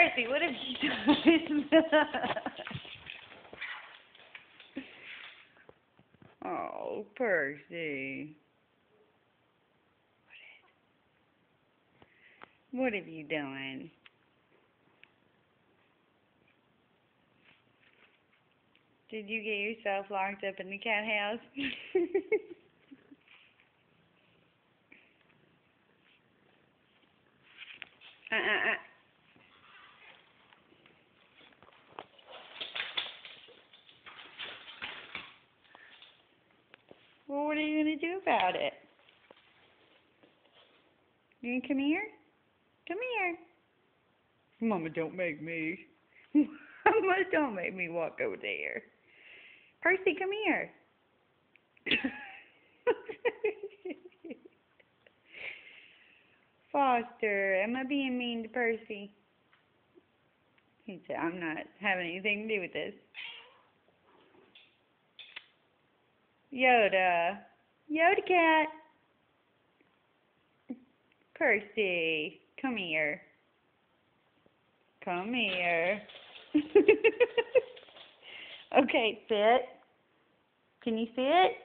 Percy, what have you done? Oh, Percy. What have you done? Did you get yourself locked up in the cat house? uh. Well, what are you going to do about it? You going to come here? Come here. Mama, don't make me. Mama, don't make me walk over there. Percy, come here. Foster, am I being mean to Percy? He said, I'm not having anything to do with this. Yoda. Yoda cat. Percy, come here. Come here. Okay, sit. Can you sit?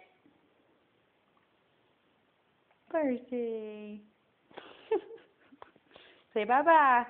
Percy. Say bye-bye.